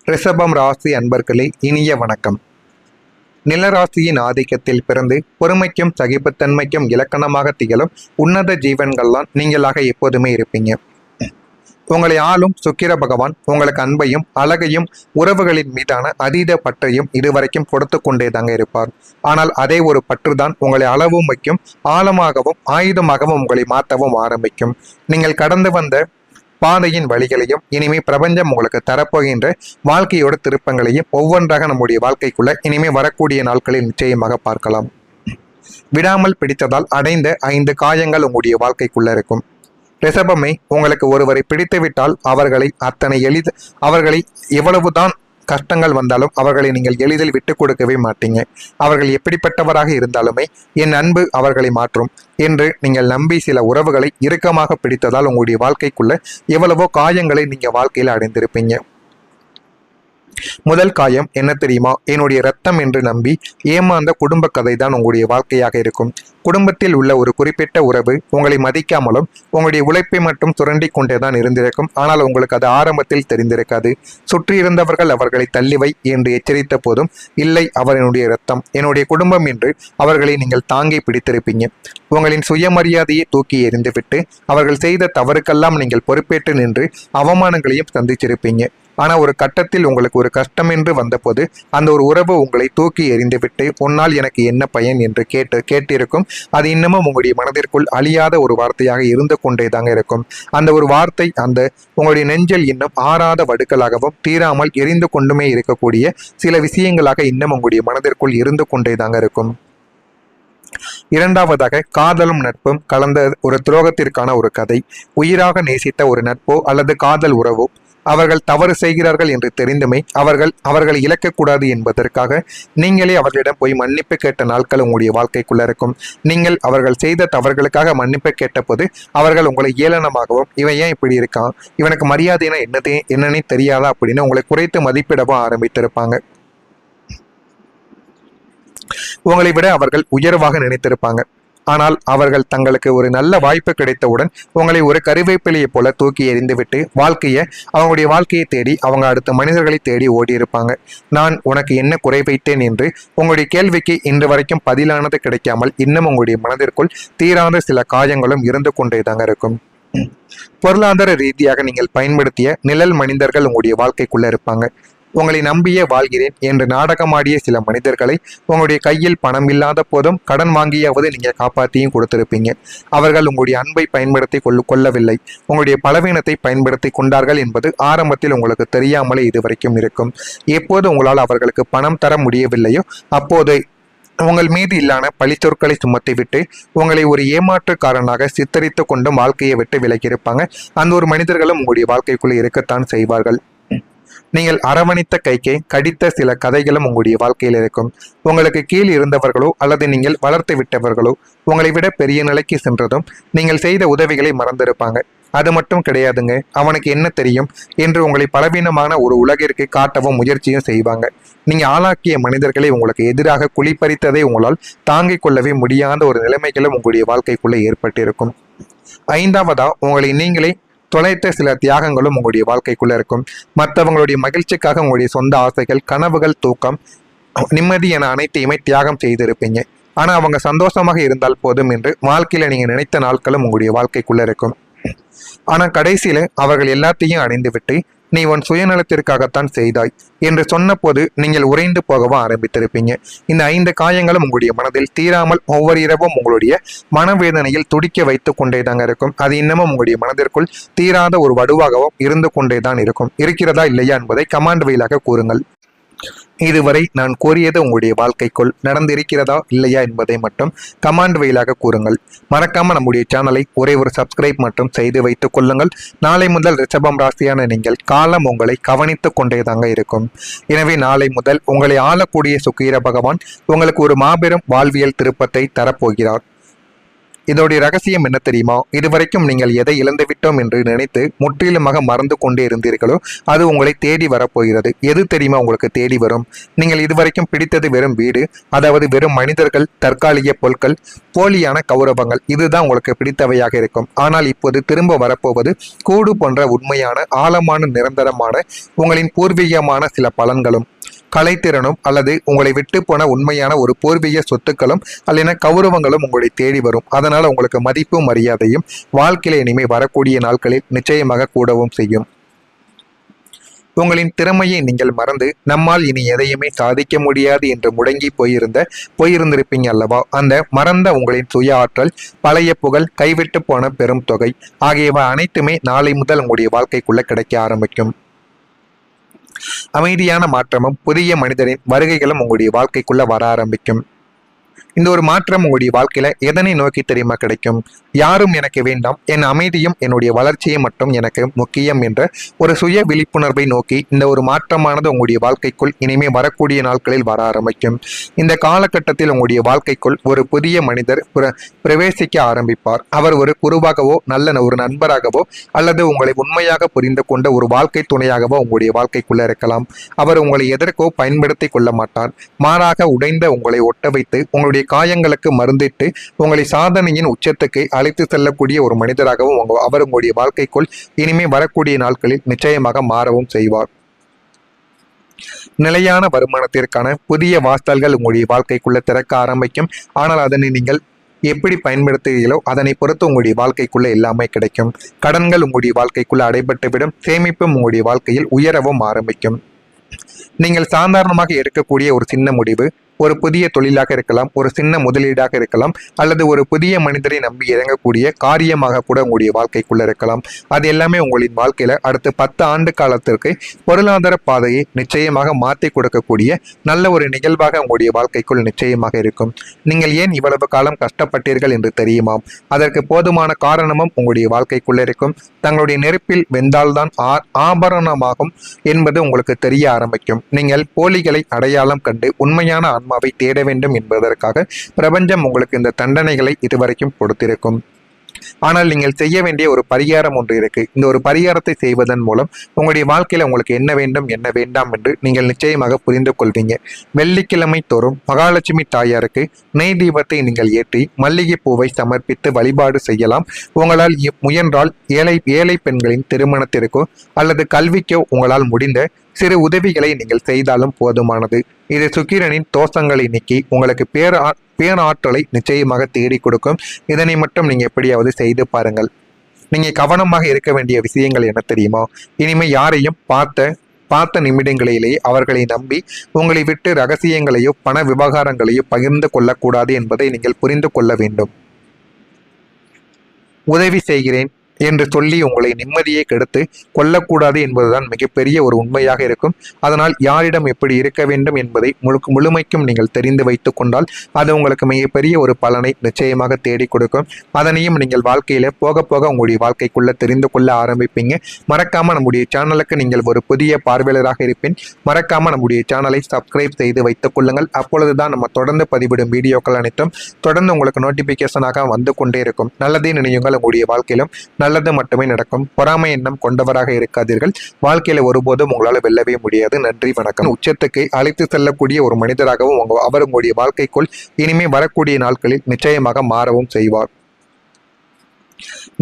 ரிஷபம் ராசி அன்பர்களே, இனிய வணக்கம். நிலராசியின் ஆதிக்கத்தில் பிறந்து பொறுமைக்கும் சகிப்புத்தன்மைக்கும் இலக்கணமாக திகழும் உன்னத ஜீவன்கள்லாம் நீங்களாக எப்போதுமே இருப்பீங்க. உங்களை ஆளும் சுக்கிர பகவான் உங்களுக்கு அன்பையும் அழகையும் உறவுகளின் மீதான அதீத பற்றையும் இதுவரைக்கும் கொடுத்து கொண்டே தாங்க இருப்பார். ஆனால் அதே ஒரு பற்றுதான் உங்களை அளவும் வைக்கும், ஆழமாகவும் ஆயுதமாகவும் உங்களை மாற்றவும் ஆரம்பிக்கும். நீங்கள் கடந்து வந்த பாதையின் வழிகளையும் இனிமே பிரபஞ்சம் உங்களுக்கு தரப்போகின்ற வாழ்க்கையோட திருப்பங்களையும் ஒவ்வொன்றாக நம்முடைய வாழ்க்கைக்குள்ள இனிமே வரக்கூடிய நாட்களில் நிச்சயமாக பார்க்கலாம். விடாமல் பிடித்ததால் அடைந்த 5 காயங்கள் உங்களுடைய வாழ்க்கைக்குள்ள இருக்கும். ரிஷபமே, உங்களுக்கு ஒருவரை பிடித்துவிட்டால் அவர்களை எவ்வளவுதான் கஷ்டங்கள் வந்தாலும் அவர்களை நீங்கள் எளிதில் விட்டு கொடுக்கவே மாட்டீங்க. அவர்கள் எப்படிப்பட்டவராக இருந்தாலுமே என் அன்பு அவர்களை மாற்றும் என்று நீங்கள் நம்பி சில உறவுகளை இறுக்கமாக பிடித்ததால் உங்களுடைய வாழ்க்கைக்குள்ள எவ்வளவோ காயங்களை நீங்க வாழ்க்கையில் அடைந்திருப்பீங்க. முதல் காயம் என்ன தெரியுமா? என்னுடைய ரத்தம் என்று நம்பி ஏமாந்த குடும்ப கதை தான் உங்களுடைய வாழ்க்கையாக இருக்கும். குடும்பத்தில் உள்ள ஒரு குறிப்பிட்ட உறவு உங்களை மதிக்காமலும் உங்களுடைய உழைப்பை மட்டும் சுரண்டி கொண்டே தான் இருந்திருக்கும். ஆனால் உங்களுக்கு அது ஆரம்பத்தில் தெரிந்திருக்காது. சுற்றி இருந்தவர்கள் அவர்களை தள்ளிவை என்று எச்சரித்த போதும் இல்லை, அவர் என்னுடைய ரத்தம், என்னுடைய குடும்பம் என்று அவர்களை நீங்கள் தாங்கி பிடித்திருப்பீங்க. உங்களின் சுயமரியாதையை தூக்கி எறிந்துவிட்டு அவர்கள் செய்த தவறுக்கெல்லாம் நீங்கள் பொறுப்பேற்று நின்று அவமானங்களையும் சந்திச்சிருப்பீங்க. ஆனால் ஒரு கட்டத்தில் உங்களுக்கு ஒரு கஷ்டம் என்று வந்தபோது அந்த ஒரு உறவு உங்களை தூக்கி எறிந்துவிட்டு உன்னால் எனக்கு என்ன பயன் என்று கேட்டிருக்கும். அது இன்னமும் உங்களுடைய மனதிற்குள் அழியாத ஒரு வார்த்தையாக இருந்து கொண்டே தாங்க இருக்கும். அந்த ஒரு வார்த்தை உங்களுடைய நெஞ்சில் இன்னும் ஆறாத வடுக்களாகவும் தீராமல் எரிந்து கொண்டுமே இருக்கக்கூடிய சில விஷயங்களாக இன்னும் உங்களுடைய மனதிற்குள் இருந்து கொண்டே தாங்க இருக்கும். இரண்டாவதாக, காதலும் நட்பும் கலந்த ஒரு துரோகத்திற்கான ஒரு கதை. உயிராக நேசித்த ஒரு நட்போ அல்லது காதல் உறவோ அவர்கள் தவறு செய்கிறார்கள் என்று தெரிந்துமே அவர்களை இழக்கக்கூடாது என்பதற்காக நீங்களே அவர்களிடம் போய் மன்னிப்பு கேட்ட நாட்கள் உங்களுடைய வாழ்க்கைக்குள்ள இருக்கும். நீங்கள் அவர்கள் செய்த தவறுகளுக்காக மன்னிப்பு கேட்டபோது அவர்கள் உங்களை ஏளனமாகவும் இவன் ஏன் இப்படி இருக்கான், இவனுக்கு மரியாதைனா என்னன்னே தெரியாதா அப்படின்னு உங்களை குறைத்து மதிப்பிடவும் ஆரம்பித்திருப்பாங்க. உங்களை விட அவர்கள் உயர்வாக நினைத்திருப்பாங்க. ஆனால் அவர்கள் தங்களுக்கு ஒரு நல்ல வாய்ப்பு கிடைத்தவுடன் உங்களை ஒரு கருவேப்பிலையை போல தூக்கி எறிந்துவிட்டு அவங்களுடைய வாழ்க்கையை தேடி அவங்க அடுத்த மனிதர்களை தேடி ஓடி இருப்பாங்க. நான் உனக்கு என்ன குறை வைத்தேன் என்று உங்களுடைய கேள்விக்கு இன்று வரைக்கும் பதிலானது கிடைக்காமல் இன்னும் உங்களுடைய மனதிற்குள் தீராத சில காயங்களும் இருந்து கொண்டே தாங்க இருக்கும். பொருளாதார ரீதியாக நீங்கள் பயன்படுத்திய நிழல் மனிதர்கள் உங்களுடைய வாழ்க்கைக்குள்ள இருப்பாங்க. உங்களை நம்பியே வாழ்கிறேன் என்று நாடகமாடிய சில மனிதர்களை உங்களுடைய கையில் பணம் இல்லாத போதும் கடன் வாங்கியாவது நீங்க காப்பாற்றியும் கொடுத்திருப்பீங்க. அவர்கள் உங்களுடைய அன்பை பயன்படுத்தி கொள்ளவில்லை, உங்களுடைய பலவீனத்தை பயன்படுத்தி கொண்டார்கள் என்பது ஆரம்பத்தில் உங்களுக்கு தெரியாமலே இதுவரைக்கும் இருக்கும். எப்போது உங்களால் அவர்களுக்கு பணம் தர முடியவில்லையோ அப்போது உங்கள் மீது இல்லான பழிச்சொற்களை சுமத்தி விட்டு உங்களை ஒரு ஏமாற்றுக்காரனாக சித்தரித்து கொண்டும் வாழ்க்கையை விட்டு விலகியிருப்பாங்க. அந்த ஒரு மனிதர்களும் உங்களுடைய வாழ்க்கைக்குள்ளே இருக்கத்தான் செய்வார்கள். நீங்கள் அரவணைத்த கைக்கே கடித்த சில கதைகளும் உங்களுடைய வாழ்க்கையில் இருக்கும். உங்களுக்கு கீழ் இருந்தவர்களோ அல்லது நீங்கள் வளர்த்து விட்டவர்களோ உங்களை விட பெரிய நிலைக்கு சென்றதும் நீங்கள் செய்த உதவிகளை மறந்திருப்பாங்க. அது மட்டும் கிடையாதுங்க, அவனுக்கு என்ன தெரியும் என்று உங்களை பலவீனமான ஒரு உலகிற்கு காட்டவும் முயற்சியும் செய்வாங்க. நீங்க ஆளாக்கிய மனிதர்களை உங்களுக்கு எதிராக குளிப்பறித்ததை உங்களால் தாங்கிக் கொள்ளவே முடியாத ஒரு நிலைமைகளும் உங்களுடைய வாழ்க்கைக்குள்ளே ஏற்பட்டிருக்கும். ஐந்தாவதா, உங்களை நீங்களே தொலைத்த சில தியாகங்களும் உங்களுடைய வாழ்க்கைக்குள்ள இருக்கும். மற்றவங்களுடைய மகிழ்ச்சிக்காக உங்களுடைய சொந்த ஆசைகள், கனவுகள், தூக்கம், நிம்மதி என அனைத்தையுமே தியாகம் செய்திருப்பீங்க. ஆனா அவங்க சந்தோஷமாக இருந்தால் போதும் என்று வாழ்க்கையில நீங்க நினைத்த நாட்களும் உங்களுடைய வாழ்க்கைக்குள்ள இருக்கும். ஆனா கடைசியில அவர்கள் எல்லாத்தையும் அடைந்து விட்டு நீ உன் சுயநலத்திற்காகத்தான் செய்தாய் என்று சொன்ன போது நீங்கள் உறைந்து போகவும் ஆரம்பித்திருப்பீங்க. இந்த 5 காயங்களும் உங்களுடைய மனதில் தீராமல் ஒவ்வொரு இரவும் உங்களுடைய மனவேதனையில் துடிக்க வைத்து கொண்டே தாங்க இருக்கும். அது இன்னமும் உங்களுடைய மனதிற்குள் தீராத ஒரு வடுவாகவும் இருந்து கொண்டே தான் இருக்கும். இருக்கிறதா இல்லையா என்பதை கமாண்ட் வழியாக கூறுங்கள். இதுவரை நான் கூறியது உங்களுடைய வாழ்க்கைக்குள் நடந்திருக்கிறதா இல்லையா என்பதை மட்டும் கமாண்ட் வழியாக கூறுங்கள். மறக்காம நம்முடைய சேனலை ஒரே ஒரு சப்ஸ்கிரைப் மட்டும் செய்து வைத்துக் கொள்ளுங்கள். நாளை முதல் ரிஷபம் ராசியான நீங்கள் காலம் உங்களை கவனித்து கொண்டே தாங்க இருக்கும். எனவே நாளை முதல் உங்களை ஆளக்கூடிய சுக்கிர பகவான் உங்களுக்கு ஒரு மாபெரும் வாழ்வியல் திருப்பத்தை தரப்போகிறார். இதோடைய ரகசியம் என்ன தெரியுமா? இதுவரைக்கும் நீங்கள் எதை இழந்துவிட்டோம் என்று நினைத்து முற்றிலுமாக மறந்து கொண்டே இருந்தீர்களோ அது உங்களை தேடி வரப்போகிறது. எது தெரியுமா உங்களுக்கு தேடி வரும்? நீங்கள் இதுவரைக்கும் பிடித்தது வெறும் வீடு, அதாவது வெறும் மனிதர்கள், தற்காலிக பொருட்கள், போலியான கௌரவங்கள், இதுதான் உங்களுக்கு பிடித்தவையாக இருக்கும். ஆனால் இப்போது திரும்ப வரப்போவது கூடு போன்ற உண்மையான, ஆழமான, நிரந்தரமான, உங்களின் பூர்வீகமான சில பலன்களும், கலைத்திறனும், அல்லது உங்களை விட்டு போன உண்மையான ஒரு பூர்வீக சொத்துக்களும் அல்லது கௌரவங்களும் உங்களை தேடி வரும். அதனால உங்களுக்கு மதிப்பும் மரியாதையும் வாழ்க்கையில இனிமே வரக்கூடிய நாட்களில் நிச்சயமாக கூடவும் செய்யும். உங்களின் திறமையை நீங்கள் மறந்து நம்மால் இனி எதையுமே சாதிக்க முடியாது என்று முடங்கி போயிருந்திருப்பீங்க அல்லவா? அந்த மறந்த உங்களின் சுய ஆற்றல், பழைய புகழ், கைவிட்டு போன பெரும் தொகை ஆகியவை அனைத்துமே நாளை முதல் உங்களுடைய வாழ்க்கைக்குள்ள கிடைக்க ஆரம்பிக்கும். அமைதியான மாற்றமும் புதிய மனிதரின் வருகைகளும் உங்களுடைய வாழ்க்கைக்குள்ள வர ஆரம்பிக்கும். இந்த ஒரு மாற்றம் உங்களுடைய வாழ்க்கையில எதனை நோக்கி தெரியுமா கிடைக்கும்? யாரும் எனக்கு வேண்டாம், என் அமைதியும் என்னுடைய வளர்ச்சியை மட்டும் எனக்கு முக்கியம் என்ற ஒரு சுய விழிப்புணர்வை நோக்கி இந்த ஒரு மாற்றமானது உங்களுடைய வாழ்க்கைக்குள் இனிமே வரக்கூடிய நாட்களில் வர ஆரம்பிக்கும். இந்த காலகட்டத்தில் உங்களுடைய வாழ்க்கைக்குள் ஒரு புதிய மனிதர் பிரவேசிக்க ஆரம்பிப்பார். அவர் ஒரு குருவாகவோ, நல்ல ஒரு நண்பராகவோ, அல்லது உங்களை உண்மையாக புரிந்து கொண்ட ஒரு வாழ்க்கை துணையாகவோ உங்களுடைய வாழ்க்கைக்குள்ள இருக்கலாம். அவர் உங்களை எதற்கோ பயன்படுத்தி கொள்ள மாட்டார். மாறாக உடைந்த உங்களை ஒட்ட வைத்து உங்களுடைய காயங்களுக்கு மருந்திட்டு உங்களை சாதனையின் உச்சத்துக்கு அழைத்து செல்லக்கூடிய ஒரு மனிதராகவும் அவர் உங்களுடைய வாழ்க்கைக்குள் இனிமே வரக்கூடிய நாட்களில் நிச்சயமாக மாறவும் செய்வார். நிலையான வருமானத்திற்கான புதிய வாசல்கள் உங்களுடைய வாழ்க்கைக்குள்ள திறக்க ஆரம்பிக்கும். ஆனால் அதனை நீங்கள் எப்படி பயன்படுத்துகிறீர்களோ அதனை பொறுத்து உங்களுடைய வாழ்க்கைக்குள்ள எல்லாமே கிடைக்கும். கடன்கள் உங்களுடைய வாழ்க்கைக்குள்ள அடைபட்டுவிடும். சேமிப்பும் உங்களுடைய வாழ்க்கையில் உயரவும் ஆரம்பிக்கும். நீங்கள் சாதாரணமாக எடுக்கக்கூடிய ஒரு சின்ன முடிவு ஒரு புதிய தொழிலாக இருக்கலாம், ஒரு சின்ன முதலீடாக இருக்கலாம், அல்லது ஒரு புதிய மனிதரை நம்பி இறங்கக்கூடிய காரியமாக கூட உங்களுடைய வாழ்க்கைக்குள்ள இருக்கலாம். அது எல்லாமே உங்களின் வாழ்க்கையில அடுத்த 10 ஆண்டு காலத்திற்கு பொருளாதார பாதையை நிச்சயமாக மாற்றி கொடுக்கக்கூடிய நல்ல ஒரு நிகழ்வாக உங்களுடைய வாழ்க்கைக்குள் நிச்சயமாக இருக்கும். நீங்கள் ஏன் இவ்வளவு காலம் கஷ்டப்பட்டீர்கள் என்று தெரியுமா? அதற்கு போதுமான காரணமும் உங்களுடைய வாழ்க்கைக்குள்ள இருக்கும். தங்களுடைய நெருப்பில் வெந்தால்தான் ஆபரணமாகும் என்பது உங்களுக்கு தெரிய ஆரம்பிக்கும். நீங்கள் போலிகளை அடையாளம் கண்டு உண்மையான ஆன்மாவை தேட வேண்டும் என்பதற்காக பிரபஞ்சம் உங்களுக்கு இந்த தண்டனைகளை இதுவரைக்கும் கொடுத்திருக்கும். ஆனால் நீங்கள் செய்ய வேண்டிய ஒரு பரிகாரம் ஒன்று இருக்கு. இந்த ஒரு பரிகாரத்தை செய்வதன் மூலம் உங்களுடைய வாழ்க்கையில உங்களுக்கு என்ன வேண்டும் என்ன வேண்டாம் என்று நீங்கள் நிச்சயமாக புரிந்து கொள்வீங்க. வெள்ளிக்கிழமை தோறும் மகாலட்சுமி தாயாருக்கு நெய் தீபத்தை நீங்கள் ஏற்றி மல்லிகை பூவை சமர்ப்பித்து வழிபாடு செய்யலாம். உங்களால் முயன்றால் ஏழை பெண்களின் திருமணத்திற்கோ அல்லது கல்விக்கோ உங்களால் முடிந்த சிறு உதவிகளை நீங்கள் செய்தாலும் போதுமானது. இது சுக்கிரனின் தோஷங்களை நீக்கி உங்களுக்கு பேராற்றலை நிச்சயமாக தேடி கொடுக்கும். இதனை மட்டும் நீங்க எப்படியாவது செய்து பாருங்கள். நீங்க கவனமாக இருக்க வேண்டிய விஷயங்கள் என்ன தெரியுமா? இனிமே யாரையும் பார்த்த நிமிடங்களிலேயே அவர்களை நம்பி உங்களை விட்டு ரகசியங்களையோ பண விவகாரங்களையோ பகிர்ந்து கொள்ளக்கூடாது என்பதை நீங்கள் புரிந்து கொள்ள வேண்டும். உதவி செய்கிறேன் என்று சொல்லி உங்களை நிம்மதியை கெடுத்து கொள்ளக்கூடாது என்பதுதான் மிகப்பெரிய ஒரு உண்மையாக இருக்கும். அதனால் யாரிடம் எப்படி இருக்க வேண்டும் என்பதை முழுமைக்கும் நீங்கள் தெரிந்து வைத்துக் கொண்டால் அது உங்களுக்கு மிகப்பெரிய ஒரு பலனை நிச்சயமாக தேடி கொடுக்கும். அதனையும் நீங்கள் வாழ்க்கையில போக போக உங்களுடைய வாழ்க்கைக்குள்ள தெரிந்து கொள்ள ஆரம்பிப்பீங்க. மறக்காம நம்முடைய சேனலுக்கு நீங்கள் ஒரு புதிய பார்வையாளராக இருப்பேன். மறக்காம நம்முடைய சேனலை சப்ஸ்கிரைப் செய்து வைத்துக் கொள்ளுங்கள். அப்பொழுதுதான் நம்ம தொடர்ந்து பதிவிடும் வீடியோக்கள் அனைத்தும் தொடர்ந்து உங்களுக்கு நோட்டிபிகேஷனாக வந்து கொண்டே இருக்கும். நல்லதே நினையுங்கள். உங்களுடைய வாழ்க்கையிலும் நல்லது மட்டுமே நடக்கும். பொறாமை எண்ணம் கொண்டவராக இருக்காதீர்கள். வாழ்க்கையில ஒருபோதும் உங்களால் வெல்லவே முடியாது. நன்றி, வணக்கம். உச்சத்துக்கு அழைத்து செல்லக்கூடிய ஒரு மனிதராகவும் அவர் உங்களுடைய வாழ்க்கைக்குள் இனிமே வரக்கூடிய நாட்களில் நிச்சயமாக மாறவும் செய்வார்.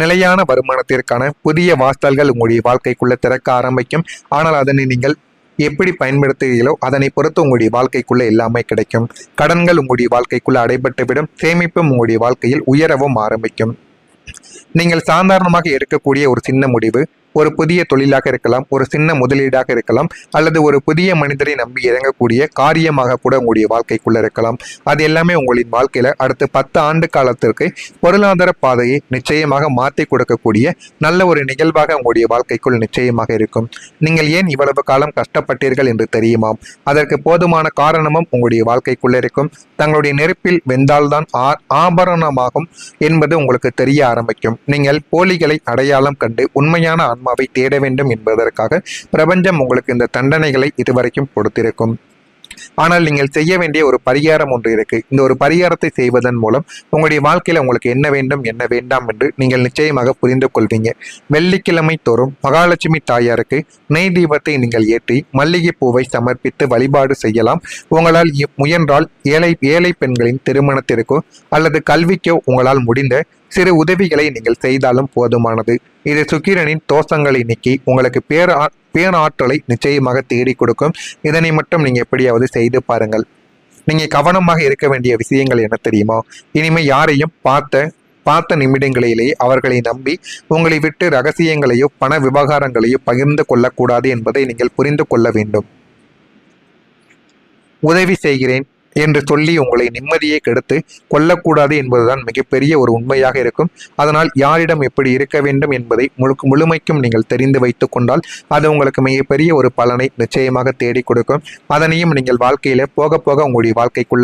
நிலையான வருமானத்திற்கான புதிய வாசல்கள் உங்களுடைய வாழ்க்கைக்குள்ள திறக்க ஆரம்பிக்கும். ஆனால் அதனை நீங்கள் எப்படி பயன்படுத்துகிறீர்களோ அதனை பொறுத்து உங்களுடைய வாழ்க்கைக்குள்ள எல்லாமே கிடைக்கும். கடன்கள் உங்களுடைய வாழ்க்கைக்குள்ள அடைபட்டுவிடும். சேமிப்பும் உங்களுடைய வாழ்க்கையில் உயரவும் ஆரம்பிக்கும். நீங்கள் சாதாரணமாக எடுக்கக்கூடிய ஒரு சின்ன முடிவு ஒரு புதிய தொழிலாக இருக்கலாம், ஒரு சின்ன முதலீடாக இருக்கலாம், அல்லது ஒரு புதிய மனிதரை நம்பி இறங்கக்கூடிய காரியமாக கூட உங்களுடைய வாழ்க்கைக்குள்ள இருக்கலாம். அது எல்லாமே உங்களின் வாழ்க்கையில அடுத்த 10 ஆண்டு காலத்திற்கு பொருளாதார பாதையை நிச்சயமாக மாற்றி கொடுக்கக்கூடிய நல்ல ஒரு நிகழ்வாக உங்களுடைய வாழ்க்கைக்குள் நிச்சயமாக இருக்கும். நீங்கள் ஏன் இவ்வளவு காலம் கஷ்டப்பட்டீர்கள் என்று தெரியுமா? அதற்கு போதுமான காரணமும் உங்களுடைய வாழ்க்கைக்குள்ள இருக்கும். தங்களுடைய நெருப்பில் வெந்தால்தான் ஆபரணமாகும் என்பது உங்களுக்கு தெரிய ஆரம்பிக்கும். நீங்கள் போலிகளை அடையாளம் கண்டு உண்மையான ஆன்மாவை தேட வேண்டும் என்பதற்காக பிரபஞ்சம் உங்களுக்கு இந்த தண்டனைகளை இதுவரைக்கும் கொடுத்திருக்கும். ஆனால் நீங்கள் செய்ய வேண்டிய ஒரு பரிகாரம் ஒன்று இருக்கு. இந்த ஒரு பரிகாரத்தை செய்வதன் மூலம் உங்களுடைய வாழ்க்கையில உங்களுக்கு என்ன வேண்டும் என்ன வேண்டாம் என்று நீங்கள் நிச்சயமாக புரிந்து கொள்வீங்க. வெள்ளிக்கிழமை தோறும் மகாலட்சுமி தாயாருக்கு நெய் தீபத்தை நீங்கள் ஏற்றி மல்லிகை பூவை சமர்ப்பித்து வழிபாடு செய்யலாம். உங்களால் முயன்றால் ஏழை பெண்களின் திருமணத்திற்கோ அல்லது கல்விக்கோ உங்களால் முடிந்த சிறு உதவிகளை நீங்கள் செய்தாலும் போதுமானது. இது சுக்கிரனின் தோஷங்களை நீக்கி உங்களுக்கு பேராற்றலை நிச்சயமாக தேடி கொடுக்கும். இதனை மட்டும் நீங்க எப்படியாவது செய்து பாருங்கள். நீங்க கவனமாக இருக்க வேண்டிய விஷயங்கள் என்ன தெரியுமா? இனிமே யாரையும் பார்த்த நிமிடங்களிலேயே அவர்களை நம்பி உங்களை விட்டு ரகசியங்களையோ பண விவகாரங்களையோ பகிர்ந்து கொள்ளக்கூடாது என்பதை நீங்கள் புரிந்து கொள்ள வேண்டும். உதவி செய்கிறேன் என்று சொல்லி உங்களை நிம்மதியை கெடுத்து கொள்ளக்கூடாது என்பதுதான் மிகப்பெரிய ஒரு உண்மையாக இருக்கும். அதனால் யாரிடம் எப்படி இருக்க வேண்டும் என்பதை முழுமைக்கும் நீங்கள் தெரிந்து வைத்துக் கொண்டால் அது உங்களுக்கு மிகப்பெரிய ஒரு பலனை நிச்சயமாக தேடி கொடுக்கும். அதனையும் நீங்கள் வாழ்க்கையில போக போக உங்களுடைய வாழ்க்கைக்குள்ள